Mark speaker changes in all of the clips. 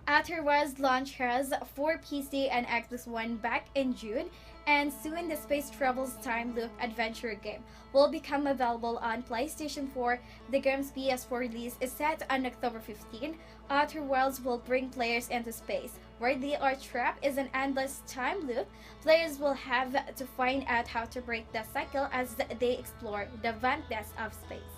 Speaker 1: Outer Wilds launches for PC and Xbox One back in June, and soon the Space Travels Time Loop adventure game will become available on PlayStation 4. The game's PS4 release is set on October 15. Outer Worlds will bring players into space, where they are trapped in an endless time loop. Players will have to find out how to break the cycle as they explore the vastness of space.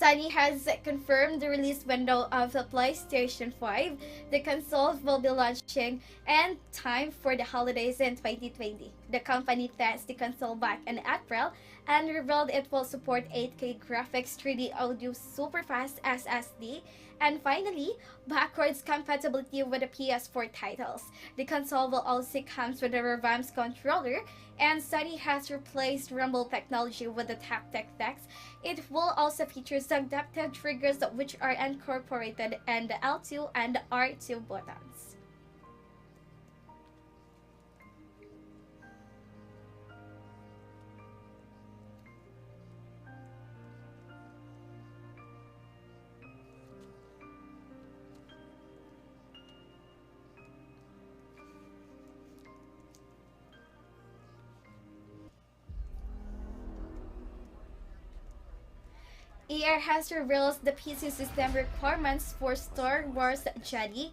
Speaker 1: Sony has confirmed the release window of the PlayStation 5. The console will be launching in time for the holidays in 2020. The company tested the console back in April and revealed it will support 8K graphics, 3D audio, super fast SSD, and finally, backwards compatibility with the PS4 titles. The console will also come with a revamped controller, and Sony has replaced rumble technology with the Taptic Dex. It will also feature adaptive triggers which are incorporated in the L2 and R2 buttons. EA has revealed the PC system requirements for Star Wars Jedi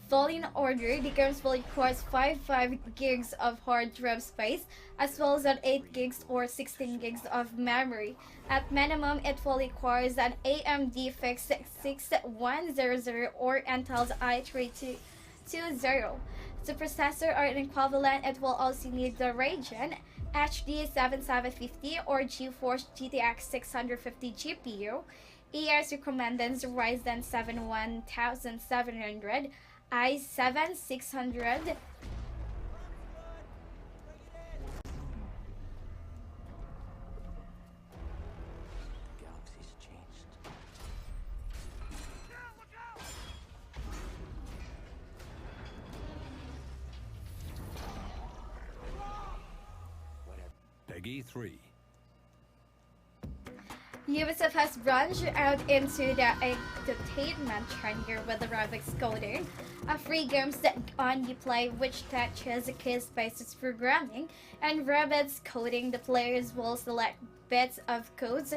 Speaker 1: Fallen Order. The games will require 5 gigs of hard drive space, as well as 8 gigs or 16 gigs of memory. At minimum, it will require an AMD FX 6100 or Intel's i320. The processor are equivalent. It will also need the Radeon HD 7750 or GeForce GTX 650 GPU. EA's recommends Ryzen 7 1700, i7 600,
Speaker 2: Peggy 3.
Speaker 1: Ubisoft has branched out into the entertainment genre with the Rabbids coding, a free game on Uplay which touches case-based programming, and Rabbids coding. The players will select bits of codes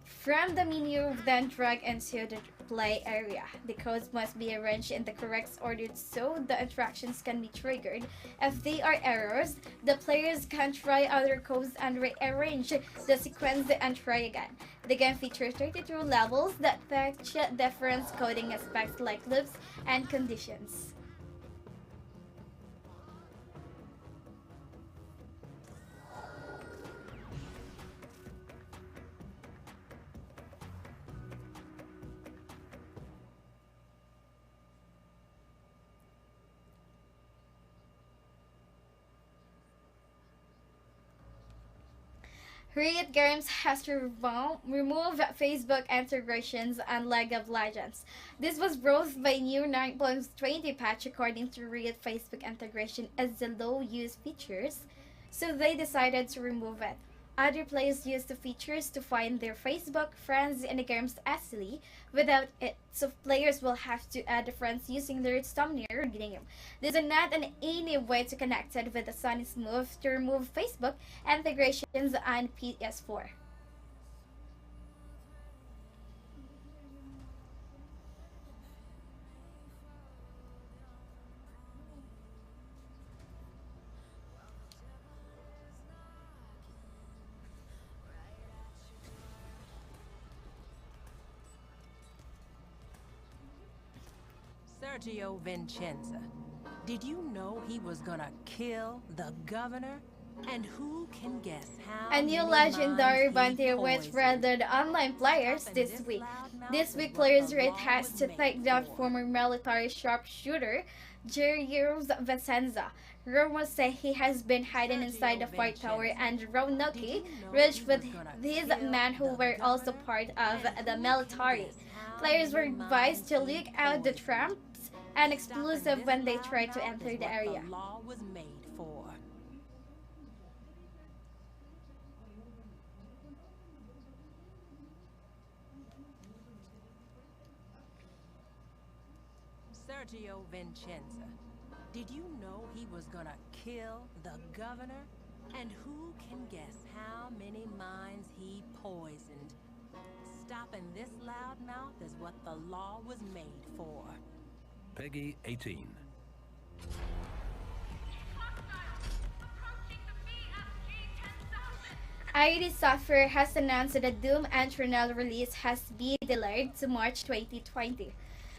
Speaker 1: from the menu, then drag into the play area. The codes must be arranged in the correct order so the interactions can be triggered. If they are errors, the players can try other codes and rearrange the sequence and try again. The game features 32 levels that fetch different coding aspects like loops and conditions. Riot Games has to remove Facebook integrations on League of Legends. This was brought by new 9.20 patch. According to Riot, Facebook integration is the low-use features, so they decided to remove it. Other players use the features to find their Facebook friends in the games easily. Without it, so players will have to add friends using their thumbnail name. This is not an easy way to connect it with the Sony's move to remove Facebook integrations on PS4.
Speaker 3: Sergio Vincenza. Did you know he was gonna kill the governor? And who can guess how
Speaker 1: A new
Speaker 3: many
Speaker 1: legendary
Speaker 3: minds he
Speaker 1: bounty which
Speaker 3: poisoned?
Speaker 1: threatened online players this week. This week, players' Riot has to take down former military sharpshooter Jerius Vicenza. Rumors say he has been hiding inside the Fight Tower and Roanoke Ridge with these men who were also part of the military. Players were advised to look out the traps and explosive when they try to enter the area.
Speaker 3: The law was made for. Sergio Vincenza. Did you know he was gonna kill the governor? And who can guess how many minds he poisoned? Stopping this loudmouth is what the law was made for.
Speaker 2: Peggy 18.
Speaker 1: ID Software has announced that the Doom Eternal release has been delayed to March 2020.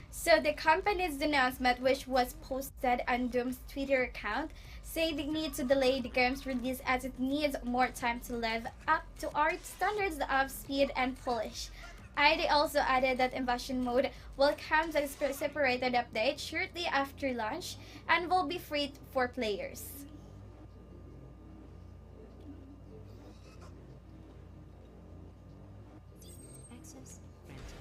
Speaker 1: So the company's announcement, which was posted on Doom's Twitter account, say they need to delay the game's release as it needs more time to live up to our standards of speed and polish. ID also added that Invasion Mode will come as a separated update shortly after launch and will be free for players.
Speaker 4: Access granted.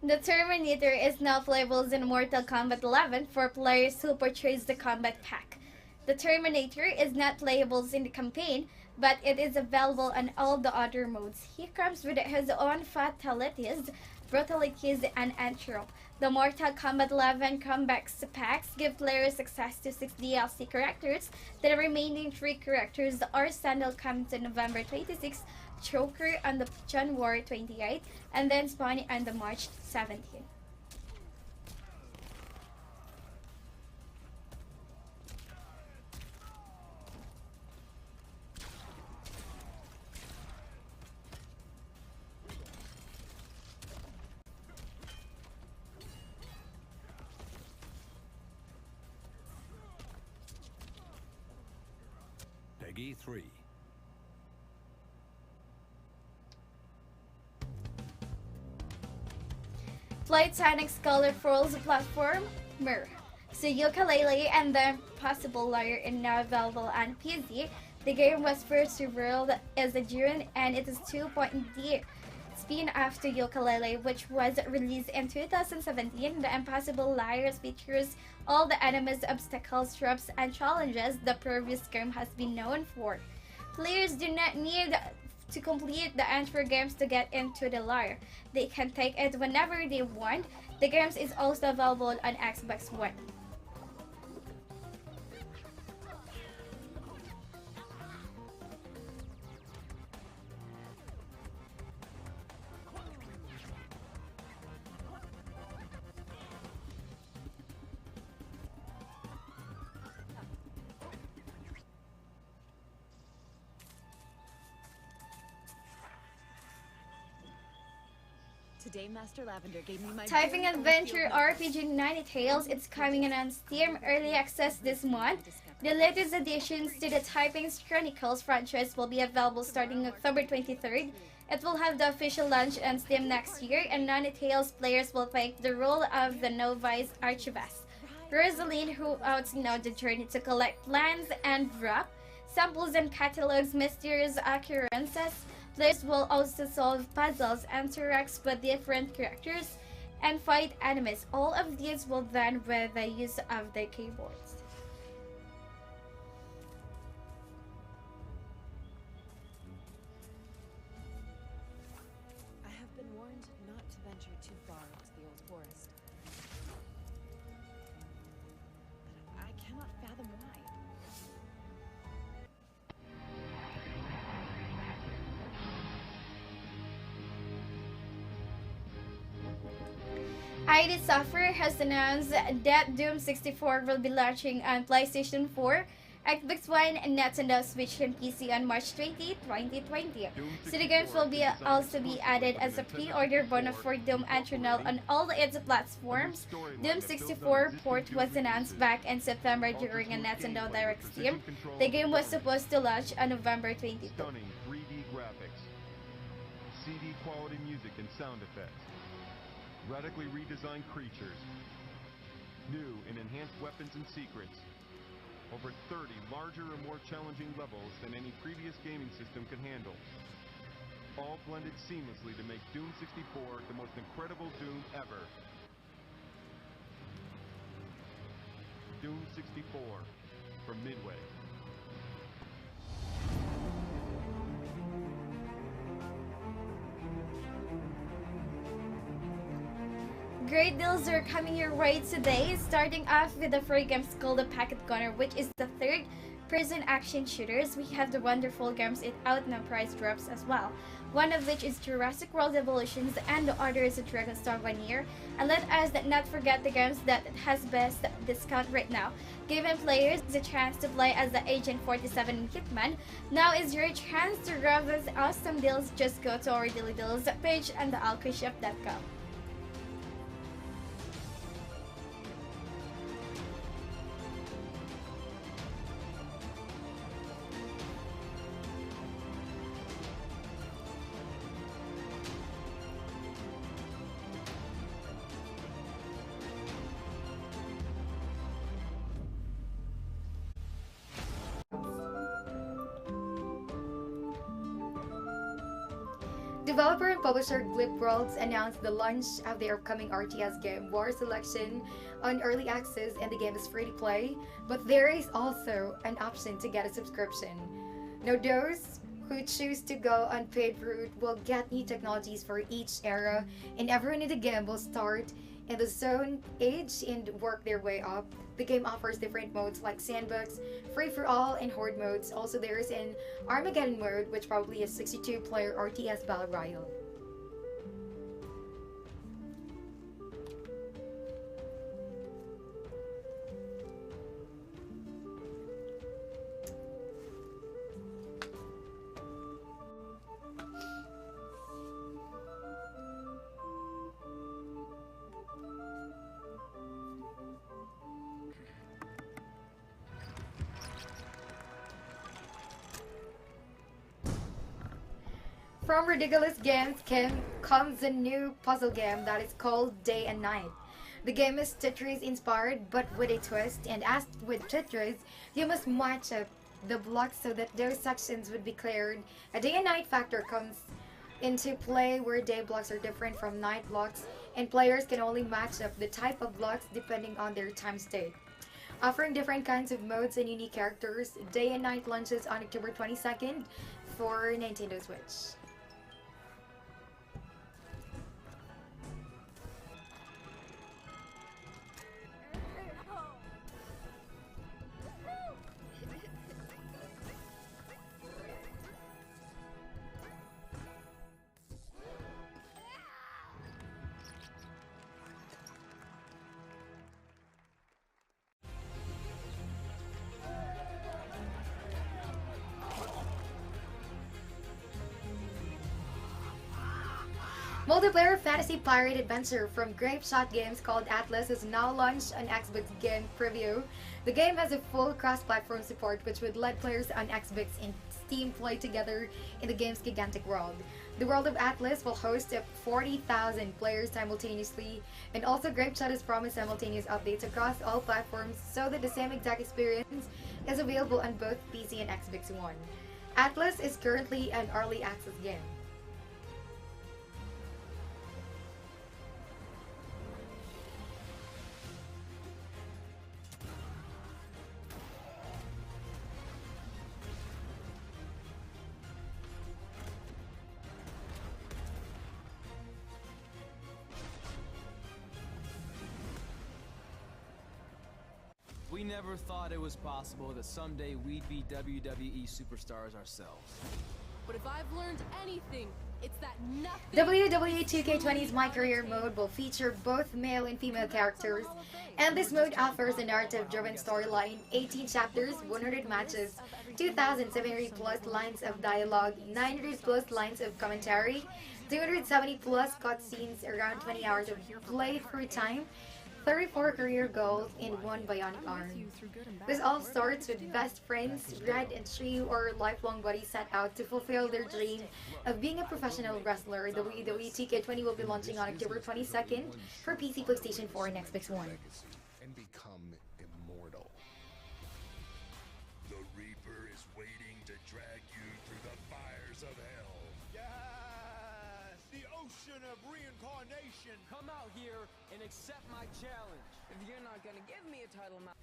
Speaker 1: The Terminator is now playable in Mortal Kombat 11 for players who purchase the Combat Pack. The Terminator is not playable in the campaign, but it is available on all the other modes. He comes with his own fatalities, brutalities, and intro. The Mortal Kombat 11 Combat Packs give players access to 6 DLC characters. The remaining 3 characters are Sandal comes on November 26, Choker on the January 28, and then Spawny on the March 17.
Speaker 2: Peggy 3.
Speaker 1: Playtonic's colorful platform, Mir. So Yooka-Laylee and the possible Lair are now available on PC. The game was first revealed as a June and it is 2.D spin-off to Yooka-Laylee, which was released in 2017. The Impossible Liars features all the enemies, obstacles, traps, and challenges the previous game has been known for. Players do not need to complete the entry games to get into the Lair. They can take it whenever they want. The games is also available on Xbox One.
Speaker 4: Today, Master Lavender gave me my
Speaker 1: Typing adventure RPG Nanotale. It's coming in on Steam Early Access this month. The latest additions to the Typing Chronicles franchise will be available starting October 23rd. It will have the official launch on Steam next year, and Nanotale's players will take the role of the novice archivist, Rosaline, who outs now the journey to collect plans and drop samples and catalogs mysterious occurrences. Players will also solve puzzles, interact with different characters, and fight enemies. All of these will done with the use of the keyboards.
Speaker 4: I have been warned not to venture too far into the old forest. But I cannot fathom why.
Speaker 1: ID Software has announced that Doom 64 will be launching on PlayStation 4, Xbox One, and Nintendo Switch and PC on March 20, 2020. So the games will also be added as a pre-order bonus for Doom Eternal on all its platforms. Doom 64 port was announced back in September during a Nintendo Direct Steam. The game was supposed to launch on November 22.
Speaker 5: Stunning 3D graphics, CD quality music and sound effects, radically redesigned creatures, new and enhanced weapons and secrets, over 30 larger and more challenging levels than any previous gaming system could handle, all blended seamlessly to make Doom 64 the most incredible Doom ever. Doom 64 from Midway.
Speaker 1: Great deals are coming your way today, starting off with the free games called the Packet Gunner, which is the third person action shooters. We have the wonderful games out now price drops as well, one of which is Jurassic World Evolutions and the other is a Dragon Star 1 year. And let us not forget the games that has best discount right now, giving players the chance to play as the Agent 47 in Hitman. Now is your chance to grab these awesome deals. Just go to our Daily Deals page on the ALLKEYSHOP.com.
Speaker 6: Developer and publisher Glip Worlds announced the launch of their upcoming RTS game War Selection on early access, and the game is free to play, but there is also an option to get a subscription. Now those who choose to go on paid route will get new technologies for each era, and everyone in the game will start in the Zone Age and work their way up. The game offers different modes like Sandbox, Free-for-All, and Horde modes. Also, there is an Armageddon mode, which probably is 62-player RTS Battle Royale. From Ridiculous Games comes a new puzzle game that is called Day and Night. The game is Tetris inspired but with a twist, and as with Tetris, you must match up the blocks so that those sections would be cleared. A day and night factor comes into play where day blocks are different from night blocks, and players can only match up the type of blocks depending on their time state. Offering different kinds of modes and unique characters, Day and Night launches on October 22nd for Nintendo Switch. Multiplayer fantasy pirate adventure from Grapeshot Games called Atlas is now launched on Xbox Game Preview. The game has a full cross-platform support, which would let players on Xbox and Steam play together in the game's gigantic world. The world of Atlas will host up 40,000 players simultaneously, and also Grapeshot has promised simultaneous updates across all platforms so that the same exact experience is available on both PC and Xbox One. Atlas is currently an early access game.
Speaker 7: We never thought it was possible that someday we'd be WWE superstars ourselves.
Speaker 3: But if I've learned anything, it's that nothing.
Speaker 6: WWE 2K20's MyCareer mode will feature both male and female characters, and this mode offers a narrative-driven storyline, 18 chapters, 100 matches, 2,700 plus lines of dialogue, 900 plus lines of commentary, 270 plus cutscenes, around 20 hours of playthrough time, 34 career goals, and 1 bionic arm. This all starts with best friends, Red and Trine, or lifelong buddies set out to fulfill their dream of being a professional wrestler. WWE 2K20 will be launching on October 22nd for PC, PlayStation 4, and Xbox One.
Speaker 8: And become immortal.
Speaker 9: The Reaper is waiting to drag you through the fires of hell.
Speaker 10: Yes! The ocean of reincarnation!
Speaker 7: Come out here and accept my challenge.
Speaker 11: If you're not gonna give me a title match.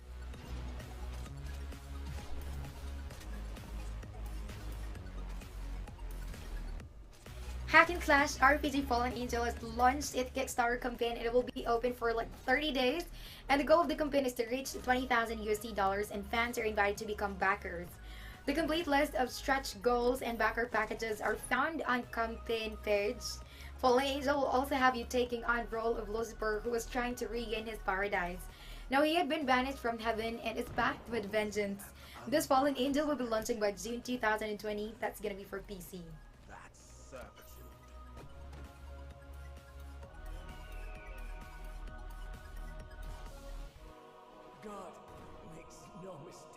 Speaker 6: Hack and Slash RPG Fallen Angel has launched its Kickstarter campaign, and it will be open for like 30 days. And the goal of the campaign is to reach 20,000 USD dollars, and fans are invited to become backers. The complete list of stretch goals and backer packages are found on campaign page. Fallen Angel will also have you taking on role of Lucifer, who was trying to regain his paradise. Now he had been banished from heaven and is back with vengeance. This Fallen Angel will be launching by June 2020. That's gonna be for PC.
Speaker 10: That's servitude.
Speaker 7: God makes no mistakes.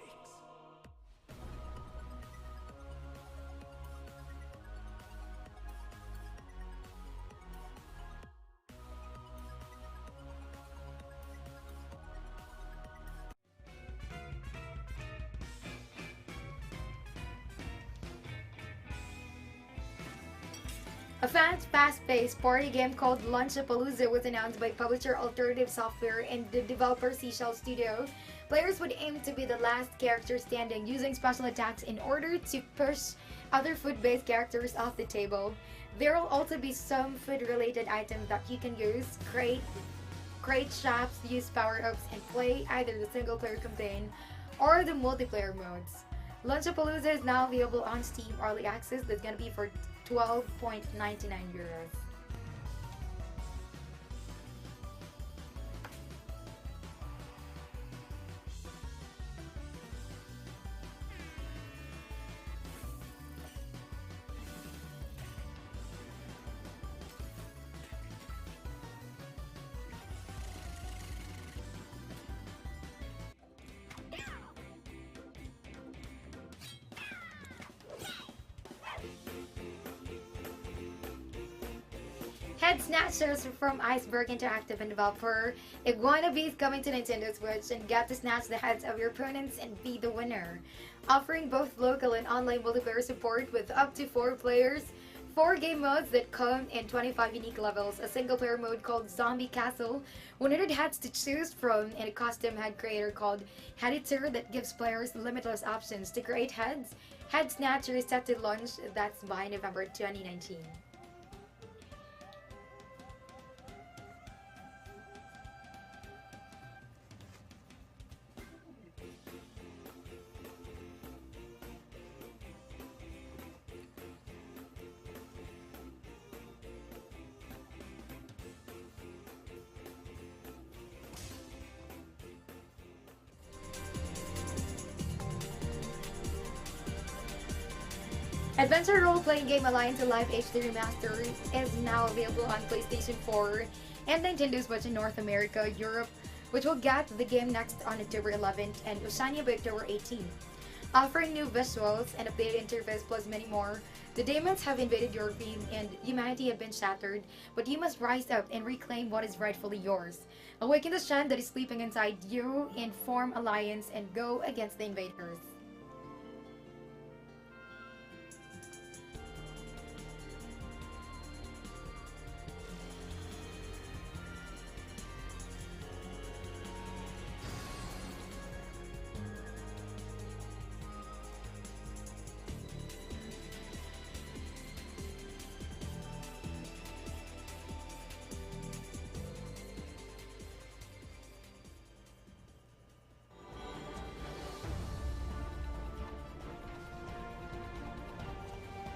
Speaker 6: A fast-paced party game called Palooza was announced by publisher Alternative Software and the developer Seashell Studio. Players would aim to be the last character standing, using special attacks in order to push other food-based characters off the table. There will also be some food-related items that you can use, create shops, use power-ups, and play either the single-player campaign or the multiplayer modes. Palooza is now available on Steam Early Access. That's gonna be for 12.99 euros. Headsnatchers from Iceberg Interactive and developer Iguanabe is coming to Nintendo Switch, and get to snatch the heads of your opponents and be the winner. Offering both local and online multiplayer support with up to 4 players, 4 game modes that come in 25 unique levels, a single player mode called Zombie Castle, 100 heads to choose from, and a custom head creator called Headitor that gives players limitless options to create heads. Headsnatcher is set to launch, that's by November 2019. Adventure role-playing game Alliance Alive HD Remastered is now available on PlayStation 4 and Nintendo Switch in North America, Europe, which will get the game next on October 11th, and Oceania by October 18th. Offering new visuals and updated interface plus many more, the demons have invaded your realm and humanity have been shattered, but you must rise up and reclaim what is rightfully yours. Awaken the strength that is sleeping inside you and form alliance and go against the invaders.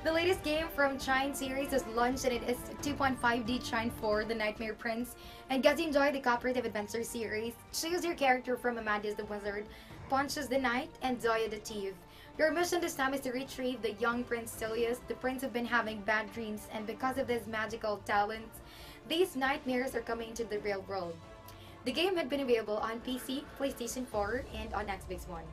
Speaker 6: The latest game from Trine series is launched and it is 2.5D Trine 4, The Nightmare Prince. And get to enjoy the cooperative adventure series. Choose your character from Amadeus the Wizard, Pontius the Knight, and Zoya the Thief. Your mission this time is to retrieve the young Prince Silius. The prince has been having bad dreams, and because of his magical talents, these nightmares are coming into the real world. The game had been available on PC, PlayStation 4, and on Xbox One.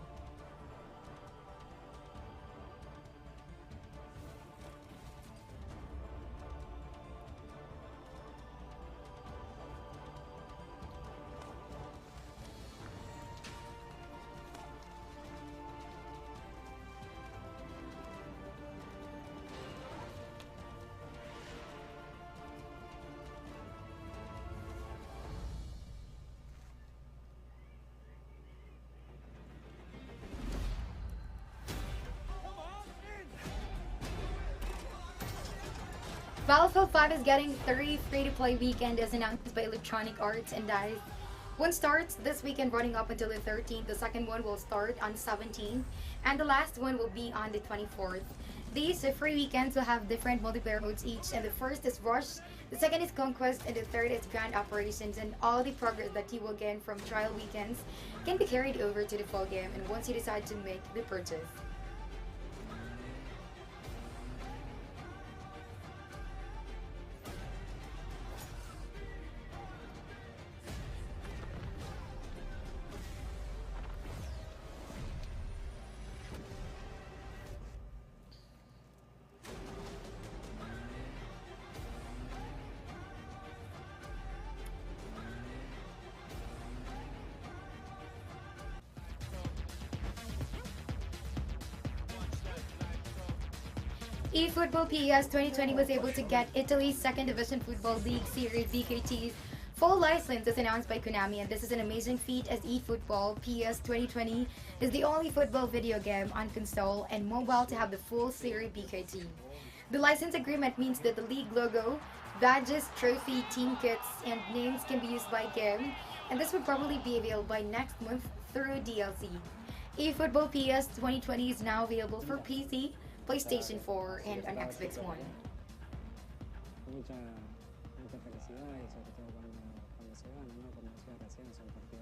Speaker 6: Battlefield 5 is getting 3 free-to-play weekend as announced by Electronic Arts and Dice. One starts this weekend running up until the 13th, the second one will start on 17th, and the last one will be on the 24th. These free weekends will have different multiplayer modes each, and the first is Rush, the second is Conquest, and the third is Grand Operations, and all the progress that you will gain from trial weekends can be carried over to the full game and once you decide to make the purchase. eFootball PES 2020 was able to get Italy's second division football league Serie BKT's full license as announced by Konami, and this is an amazing feat as eFootball PES 2020 is the only football video game on console and mobile to have the full Serie BKT. The license agreement means that the league logo, badges, trophy, team kits, and names can be used by game, and this will probably be available by next month through DLC. eFootball PES 2020 is now available for PC, PlayStation 4, and on Xbox One.
Speaker 12: Mucha felicidad y sobre todo cuando se gana, ¿no? Como decía recién, es un partido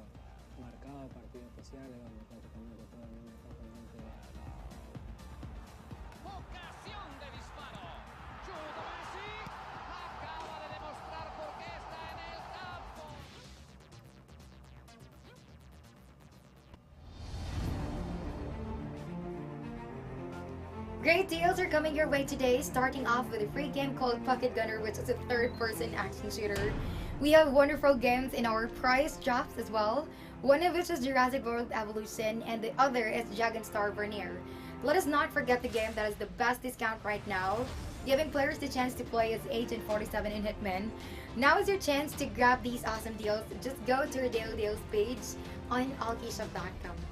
Speaker 12: marcado, partido especial, donde prácticamente todo el mundo está pendiente de...
Speaker 13: ¡Ocasión de disparo! ¡Chuta Messi! Acaba de demostrar por qué está en el campo.
Speaker 6: Great deals are coming your way today, starting off with a free game called Pocket Gunner, which is a third-person action shooter. We have wonderful games in our prize drops as well, one of which is Jurassic World Evolution and the other is Dragon Star Vernier. Let us not forget the game that is the best discount right now, giving players the chance to play as Agent 47 in Hitman. Now is your chance to grab these awesome deals. Just go to our daily deals page on ALLKEYSHOP.com.